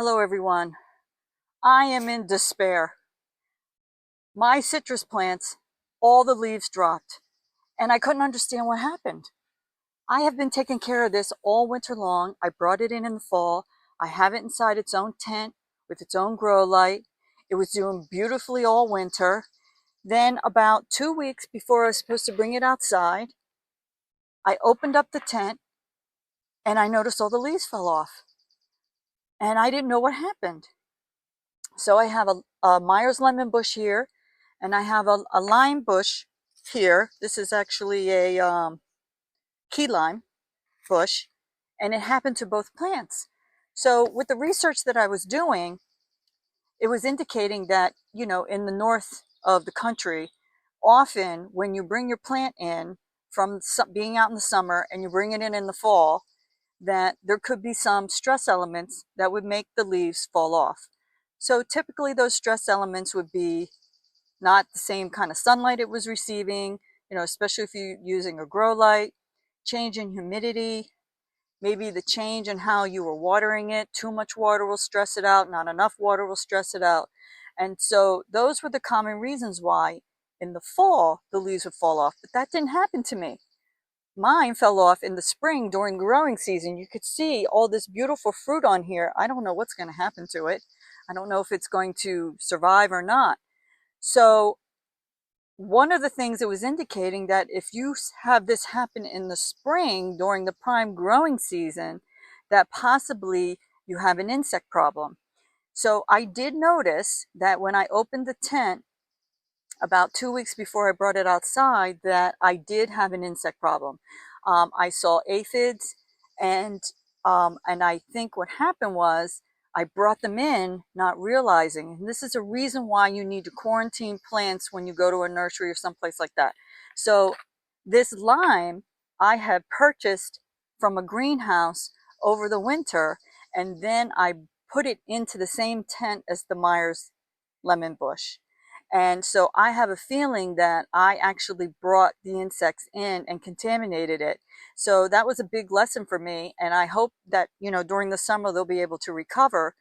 Hello everyone. I am in despair. My citrus plants, all the leaves dropped and I couldn't understand what happened. I have been taking care of this all winter long. I brought it in the fall. I have it inside its own tent with its own grow light. It was doing beautifully all winter. Then about 2 weeks before I was supposed to bring it outside, I opened up the tent and I noticed all the leaves fell off and I didn't know what happened. So I have a Myers lemon bush here, and I have a lime bush here. This is actually a key lime bush, and it happened to both plants. So with the research that I was doing, it was indicating that, in the north of the country, often when you bring your plant in from being out in the summer and you bring it in the fall, that there could be some stress elements that would make the leaves fall off. So typically those stress elements would be not the same kind of sunlight it was receiving, especially if you're using a grow light, change in humidity, maybe the change in how you were watering it. Too much water will stress it out, not enough water will stress it out. And so those were the common reasons why in the fall the leaves would fall off, but that didn't happen to me. Mine fell off in the spring during growing season. You could see all this beautiful fruit on here. I don't know what's going to happen to it. I don't know if it's going to survive or not. So one of the things it was indicating that if you have this happen in the spring during the prime growing season, that possibly you have an insect problem. So I did notice that when I opened the tent about 2 weeks before I brought it outside, that I did have an insect problem. I saw aphids, and I think what happened was I brought them in not realizing, and this is a reason why you need to quarantine plants when you go to a nursery or someplace like that. So this lime I had purchased from a greenhouse over the winter, and then I put it into the same tent as the Myers lemon bush. And so I have a feeling that I actually brought the insects in and contaminated it. So that was a big lesson for me. And I hope that, during the summer they'll be able to recover,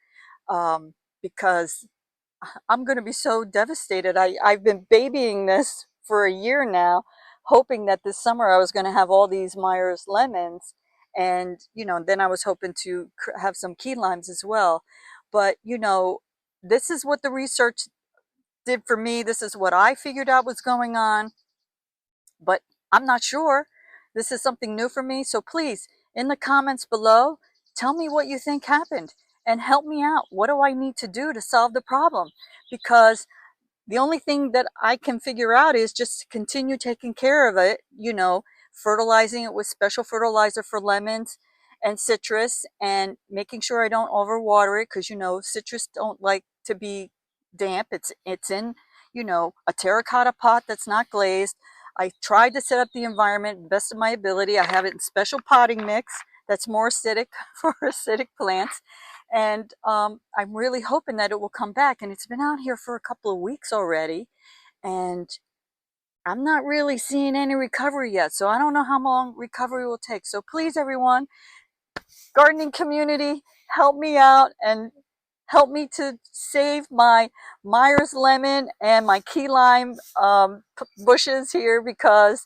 because I'm going to be so devastated. I've been babying this for a year now, hoping that this summer I was going to have all these Myers lemons. And, then I was hoping to have some key limes as well. But, this is what the research did for me. This is what I figured out was going on, but I'm not sure. This is something new for me. So please, in the comments below, tell me what you think happened and help me out. What do I need to do to solve the problem? Because the only thing that I can figure out is just to continue taking care of it, fertilizing it with special fertilizer for lemons and citrus, and making sure I don't overwater it, because citrus don't like to be damp. It's in, a terracotta pot that's not glazed. I tried to set up the environment the best of my ability. I have it in special potting mix that's more acidic for acidic plants. And I'm really hoping that it will come back. And it's been out here for a couple of weeks already, and I'm not really seeing any recovery yet. So I don't know how long recovery will take. So please, everyone, gardening community, help me out and help me to save my Myers lemon and my key lime bushes here, because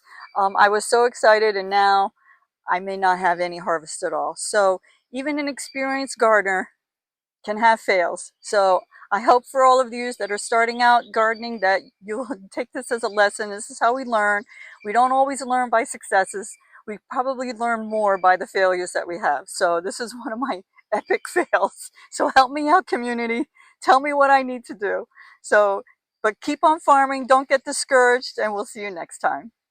I was so excited, and now I may not have any harvest at all. So even an experienced gardener can have fails. So I hope for all of you that are starting out gardening that you'll take this as a lesson. This is how we learn. We don't always learn by successes. We probably learn more by the failures that we have. So this is one of my epic fails. So help me out, community. Tell me what I need to do. So, but keep on farming. Don't get discouraged, and we'll see you next time.